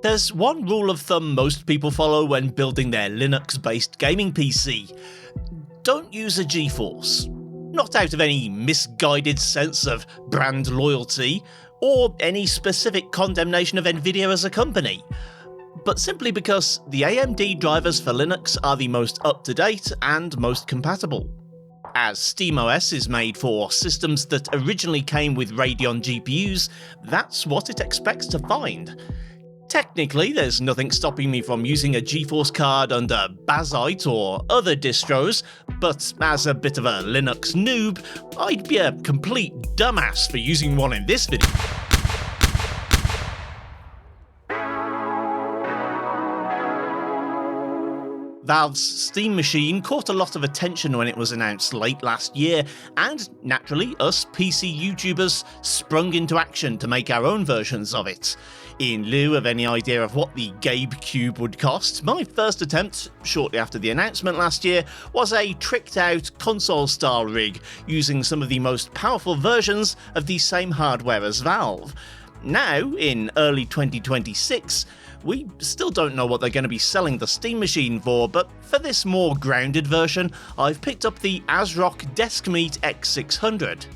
There's one rule of thumb most people follow when building their Linux-based gaming PC. Don't use a Geforce. Not out of any misguided sense of brand loyalty, or any specific condemnation of Nvidia as a company, but simply because the AMD drivers for Linux are the most up-to-date and most compatible. As SteamOS is made for systems that originally came with Radeon GPUs, that's what it expects to find. Technically, there's nothing stopping me from using a GeForce card under Bazzite or other distros, but as a bit of a Linux noob, I'd be a complete dumbass for using one in this video. Valve's Steam machine caught a lot of attention when it was announced late last year, and naturally, us PC YouTubers sprung into action to make our own versions of it. In lieu of any idea of what the Gabe Cube would cost, my first attempt, shortly after the announcement last year, was a tricked-out console-style rig using some of the most powerful versions of the same hardware as Valve. Now, in early 2026, we still don't know what they're going to be selling the Steam machine for, but for this more grounded version, I've picked up the ASRock Deskmeet X600.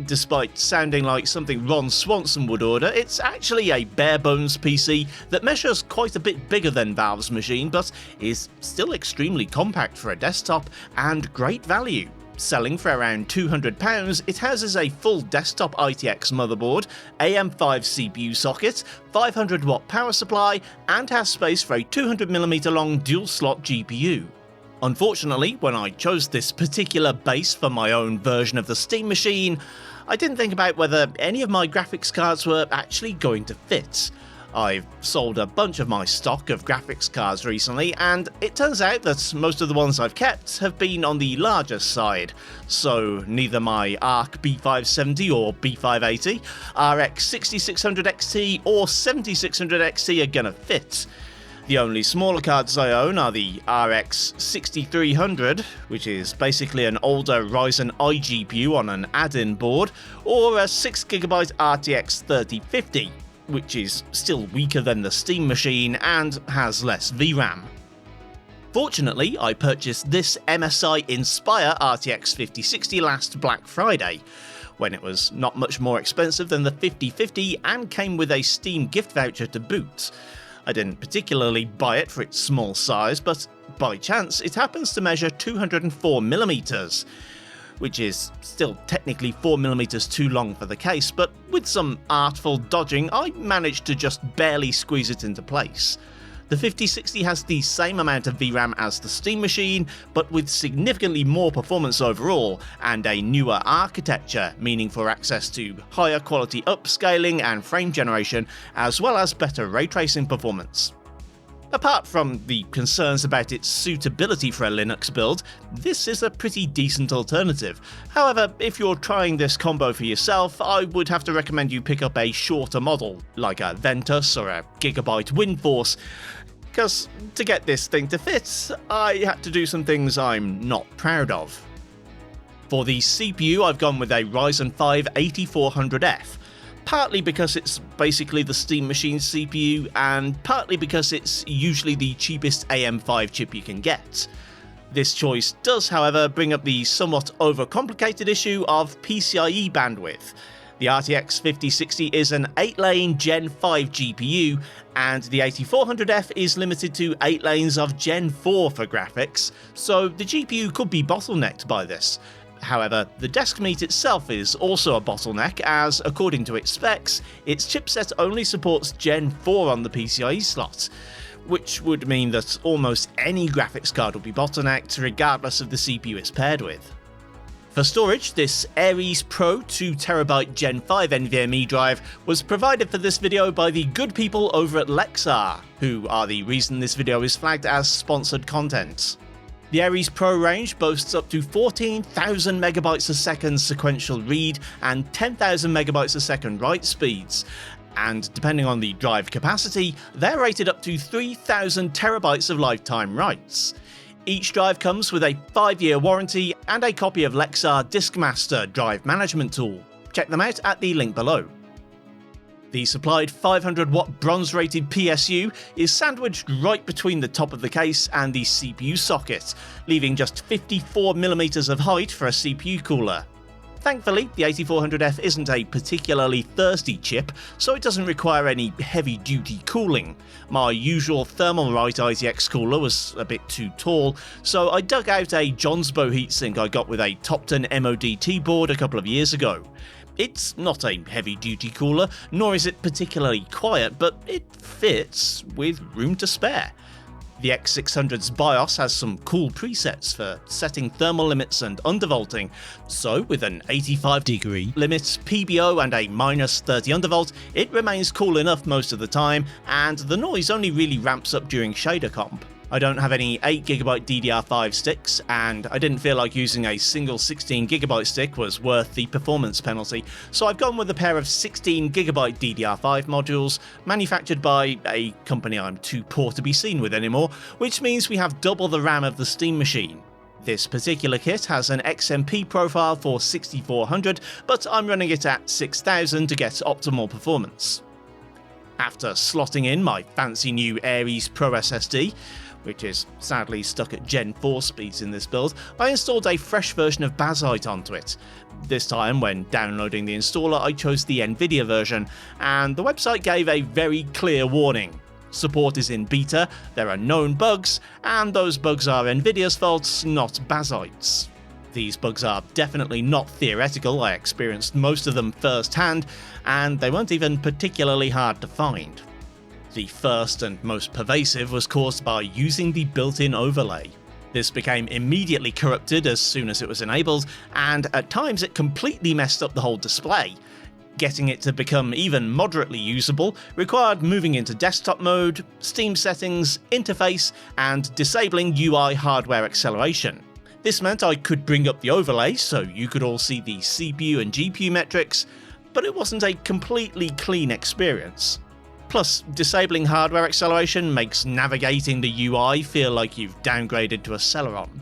Despite sounding like something Ron Swanson would order, it's actually a barebones PC that measures quite a bit bigger than Valve's machine, but is still extremely compact for a desktop and great value. Selling for around £200, it houses a full desktop ITX motherboard, AM5 CPU socket, 500-watt power supply, and has space for a 200mm long dual-slot GPU. Unfortunately, when I chose this particular base for my own version of the Steam machine, I didn't think about whether any of my graphics cards were actually going to fit. I've sold a bunch of my stock of graphics cards recently, and it turns out that most of the ones I've kept have been on the larger side, so neither my ARC B570 or B580, RX 6600 XT or 7600 XT are gonna fit. The only smaller cards I own are the RX 6300, which is basically an older Ryzen I GPU on an add-in board, or a 6GB RTX 3050, which is still weaker than the Steam machine and has less VRAM. Fortunately, I purchased this MSI Inspire RTX 5060 last Black Friday, when it was not much more expensive than the 5050 and came with a Steam gift voucher to boot. I didn't particularly buy it for its small size, but by chance it happens to measure 204mm, which is still technically 4mm too long for the case, but with some artful dodging I managed to just barely squeeze it into place. The 5060 has the same amount of VRAM as the Steam machine, but with significantly more performance overall, and a newer architecture, meaning for access to higher quality upscaling and frame generation, as well as better ray tracing performance. Apart from the concerns about its suitability for a Linux build, this is a pretty decent alternative. However, if you're trying this combo for yourself, I would have to recommend you pick up a shorter model, like a Ventus or a Gigabyte Windforce, because to get this thing to fit, I had to do some things I'm not proud of. For the CPU, I've gone with a Ryzen 5 8400F. Partly because it's basically the Steam machine's CPU, and partly because it's usually the cheapest AM5 chip you can get. This choice does, however, bring up the somewhat overcomplicated issue of PCIe bandwidth. The RTX 5060 is an 8-lane Gen 5 GPU, and the 8400F is limited to 8 lanes of Gen 4 for graphics, so the GPU could be bottlenecked by this. However, the Deskmeet itself is also a bottleneck as, according to its specs, its chipset only supports Gen 4 on the PCIe slot, which would mean that almost any graphics card will be bottlenecked regardless of the CPU it's paired with. For storage, this Ares Pro 2TB Gen 5 NVMe drive was provided for this video by the good people over at Lexar, who are the reason this video is flagged as sponsored content. The Ares Pro range boasts up to 14,000 megabytes a second sequential read and 10,000 megabytes a second write speeds, and depending on the drive capacity, they're rated up to 3,000 terabytes of lifetime writes. Each drive comes with a 5-year warranty and a copy of Lexar Diskmaster drive management tool. Check them out at the link below. The supplied 500-watt bronze-rated PSU is sandwiched right between the top of the case and the CPU socket, leaving just 54mm of height for a CPU cooler. Thankfully, the 8400F isn't a particularly thirsty chip, so it doesn't require any heavy-duty cooling. My usual Thermalright ITX cooler was a bit too tall, so I dug out a Johnsbow heatsink I got with a Topton MODT board a couple of years ago. It's not a heavy-duty cooler, nor is it particularly quiet, but it fits with room to spare. The X600's BIOS has some cool presets for setting thermal limits and undervolting, so with an 85-degree limit, PBO and a -30 undervolt, it remains cool enough most of the time, and the noise only really ramps up during shader comp. I don't have any 8GB DDR5 sticks, and I didn't feel like using a single 16GB stick was worth the performance penalty, so I've gone with a pair of 16GB DDR5 modules, manufactured by a company I'm too poor to be seen with anymore, which means we have double the RAM of the Steam machine. This particular kit has an XMP profile for 6400, but I'm running it at 6000 to get optimal performance. After slotting in my fancy new Ares Pro SSD, which is sadly stuck at Gen 4 speeds in this build, I installed a fresh version of Bazzite onto it. This time, when downloading the installer, I chose the Nvidia version, and the website gave a very clear warning. Support is in beta, there are known bugs, and those bugs are Nvidia's faults, not Bazzite's. These bugs are definitely not theoretical, I experienced most of them firsthand, and they weren't even particularly hard to find. The first and most pervasive was caused by using the built-in overlay. This became immediately corrupted as soon as it was enabled, and at times it completely messed up the whole display. Getting it to become even moderately usable required moving into desktop mode, Steam settings, interface, and disabling UI hardware acceleration. This meant I could bring up the overlay so you could all see the CPU and GPU metrics, but it wasn't a completely clean experience. Plus, disabling hardware acceleration makes navigating the UI feel like you've downgraded to a Celeron.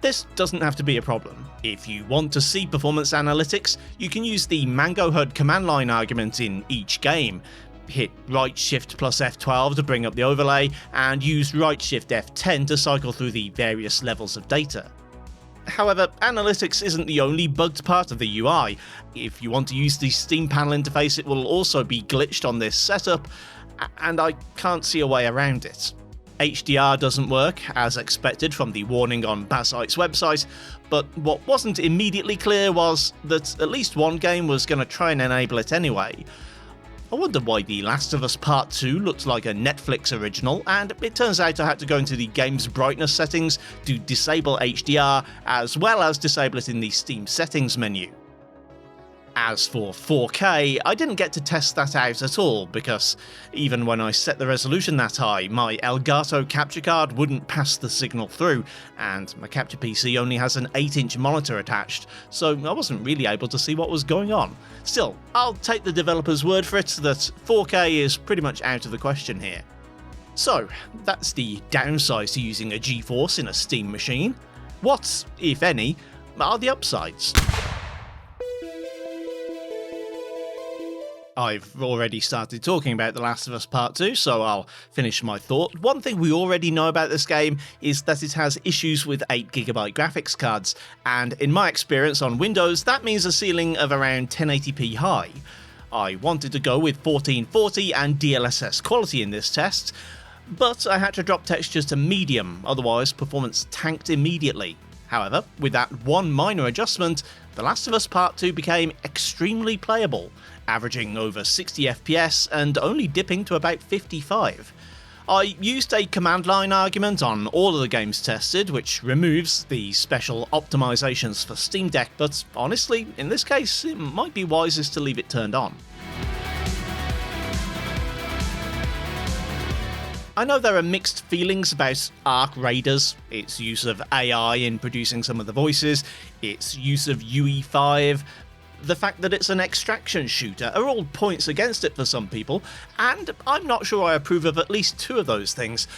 This doesn't have to be a problem. If you want to see performance analytics, you can use the Mango HUD command line argument in each game. Hit right shift plus F12 to bring up the overlay, and use right shift F10 to cycle through the various levels of data. However, analytics isn't the only bugged part of the UI. If you want to use the Steam panel interface, it will also be glitched on this setup, and I can't see a way around it. HDR doesn't work, as expected from the warning on Bazzite's website, but what wasn't immediately clear was that at least one game was going to try and enable it anyway. I wonder why The Last of Us Part 2 looked like a Netflix original, and it turns out I had to go into the game's brightness settings to disable HDR, as well as disable it in the Steam settings menu. As for 4K, I didn't get to test that out at all, because even when I set the resolution that high, my Elgato capture card wouldn't pass the signal through, and my capture PC only has an 8-inch monitor attached, so I wasn't really able to see what was going on. Still, I'll take the developer's word for it that 4K is pretty much out of the question here. So, that's the downside to using a Geforce in a Steam machine. What, if any, are the upsides? I've already started talking about The Last of Us Part 2, so I'll finish my thought. One thing we already know about this game is that it has issues with 8GB graphics cards, and in my experience on Windows, that means a ceiling of around 1080p high. I wanted to go with 1440 and DLSS quality in this test, but I had to drop textures to medium, otherwise performance tanked immediately. However, with that one minor adjustment, The Last of Us Part 2 became extremely playable, averaging over 60 FPS and only dipping to about 55. I used a command line argument on all of the games tested, which removes the special optimizations for Steam Deck, but honestly, in this case, it might be wisest to leave it turned on. I know there are mixed feelings about Arc Raiders, its use of AI in producing some of the voices, its use of UE5, the fact that it's an extraction shooter are all points against it for some people, and I'm not sure I approve of at least two of those things,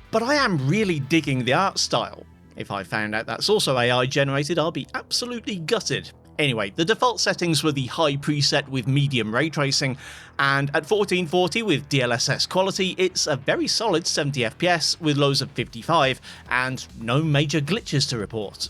but I am really digging the art style. If I found out that's also AI generated, I'll be absolutely gutted. Anyway, the default settings were the high preset with medium ray tracing, and at 1440 with DLSS quality, it's a very solid 70 FPS with lows of 55, and no major glitches to report.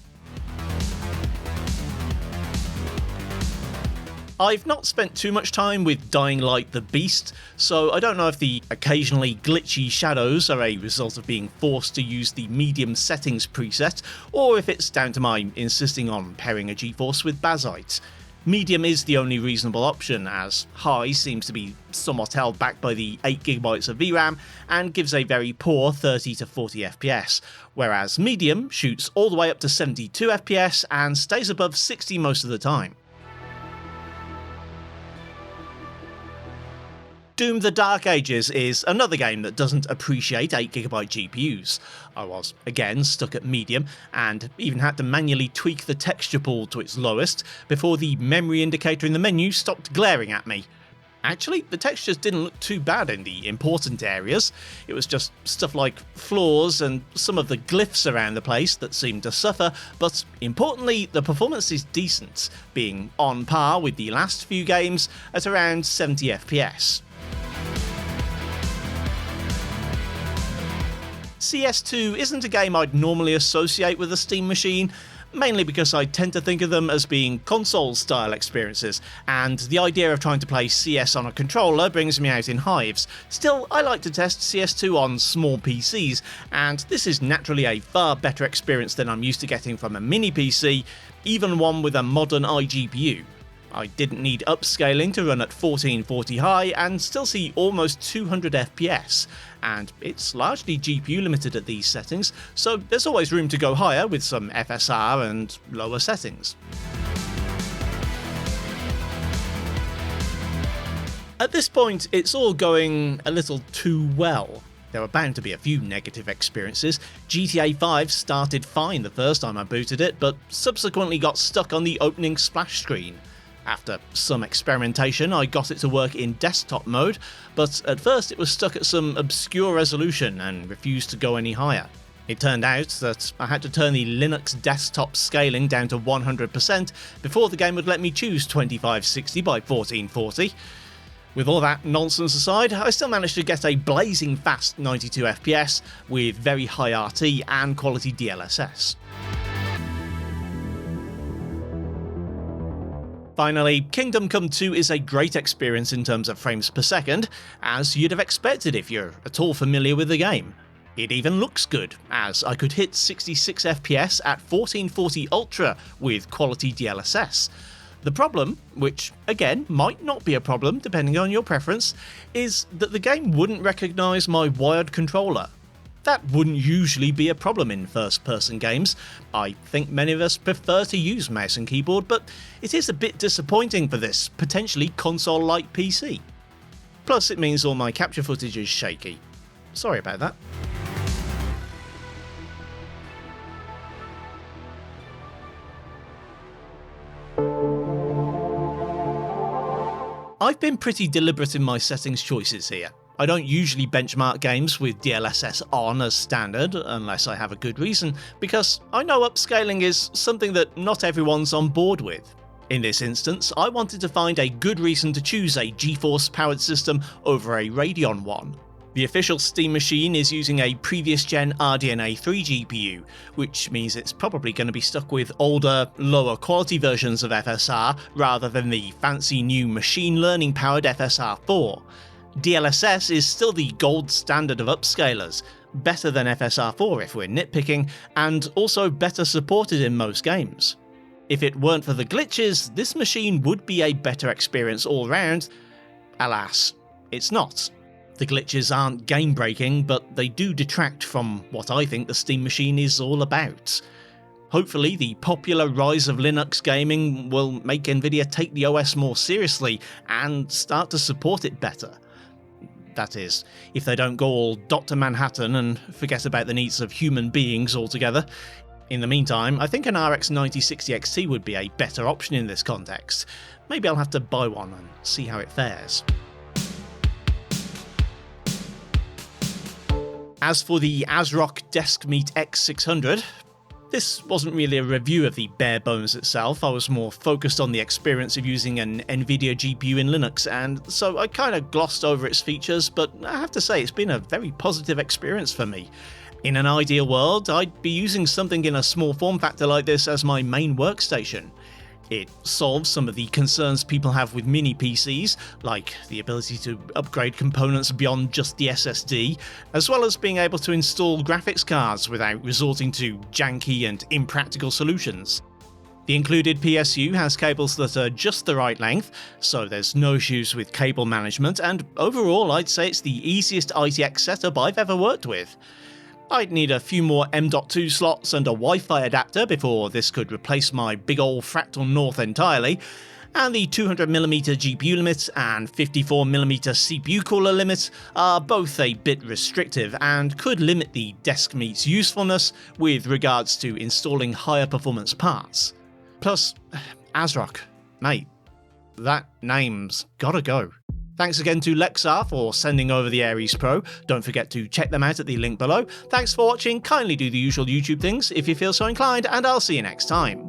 I've not spent too much time with Dying Light the Beast, so I don't know if the occasionally glitchy shadows are a result of being forced to use the medium settings preset, or if it's down to my insisting on pairing a GeForce with Bazzite. Medium is the only reasonable option, as high seems to be somewhat held back by the 8GB of VRAM and gives a very poor 30 to 40 FPS, whereas medium shoots all the way up to 72 FPS and stays above 60 most of the time. Doom the Dark Ages is another game that doesn't appreciate 8GB GPUs. I was, again, stuck at medium, and even had to manually tweak the texture pool to its lowest before the memory indicator in the menu stopped glaring at me. Actually, the textures didn't look too bad in the important areas. It was just stuff like floors and some of the glyphs around the place that seemed to suffer, but importantly, the performance is decent, being on par with the last few games at around 70 FPS. CS2 isn't a game I'd normally associate with a Steam machine, mainly because I tend to think of them as being console-style experiences, and the idea of trying to play CS on a controller brings me out in hives. Still, I like to test CS2 on small PCs, and this is naturally a far better experience than I'm used to getting from a mini PC, even one with a modern iGPU. I didn't need upscaling to run at 1440 high and still see almost 200 FPS, and it's largely GPU limited at these settings, so there's always room to go higher with some FSR and lower settings. At this point, it's all going a little too well. There were bound to be a few negative experiences. GTA 5 started fine the first time I booted it, but subsequently got stuck on the opening splash screen. After some experimentation, I got it to work in desktop mode, but at first it was stuck at some obscure resolution and refused to go any higher. It turned out that I had to turn the Linux desktop scaling down to 100% before the game would let me choose 2560 by 1440. With all that nonsense aside, I still managed to get a blazing fast 92 FPS with very high RT and quality DLSS. Finally, Kingdom Come 2 is a great experience in terms of frames per second, as you'd have expected if you're at all familiar with the game. It even looks good, as I could hit 66 FPS at 1440 Ultra with quality DLSS. The problem, which again might not be a problem depending on your preference, is that the game wouldn't recognise my wired controller. That wouldn't usually be a problem in first-person games. I think many of us prefer to use mouse and keyboard, but it is a bit disappointing for this potentially console-like PC. Plus, it means all my capture footage is shaky. Sorry about that. I've been pretty deliberate in my settings choices here. I don't usually benchmark games with DLSS on as standard, unless I have a good reason, because I know upscaling is something that not everyone's on board with. In this instance, I wanted to find a good reason to choose a GeForce-powered system over a Radeon one. The official Steam machine is using a previous-gen RDNA 3 GPU, which means it's probably going to be stuck with older, lower-quality versions of FSR rather than the fancy new machine learning-powered FSR 4. DLSS is still the gold standard of upscalers, better than FSR4 if we're nitpicking, and also better supported in most games. If it weren't for the glitches, this machine would be a better experience all round. Alas, it's not. The glitches aren't game-breaking, but they do detract from what I think the Steam machine is all about. Hopefully, the popular rise of Linux gaming will make Nvidia take the OS more seriously and start to support it better. That is, if they don't go all Dr. Manhattan and forget about the needs of human beings altogether. In the meantime, I think an RX 9060 XT would be a better option in this context. Maybe I'll have to buy one and see how it fares. As for the ASRock Deskmeet X600, This wasn't really a review of the bare bones itself, I was more focused on the experience of using an Nvidia GPU in Linux, and so I kinda glossed over its features, but I have to say it's been a very positive experience for me. In an ideal world, I'd be using something in a small form factor like this as my main workstation. It solves some of the concerns people have with mini PCs, like the ability to upgrade components beyond just the SSD, as well as being able to install graphics cards without resorting to janky and impractical solutions. The included PSU has cables that are just the right length, so there's no issues with cable management, and overall I'd say it's the easiest ITX setup I've ever worked with. I'd need a few more M.2 slots and a Wi-Fi adapter before this could replace my big ol' Fractal North entirely, and the 200mm GPU limit and 54mm CPU cooler limit are both a bit restrictive and could limit the Deskmeet's usefulness with regards to installing higher performance parts. Plus, ASRock, mate, that name's gotta go. Thanks again to Lexar for sending over the Ares Pro. Don't forget to check them out at the link below. Thanks for watching, kindly do the usual YouTube things if you feel so inclined, and I'll see you next time.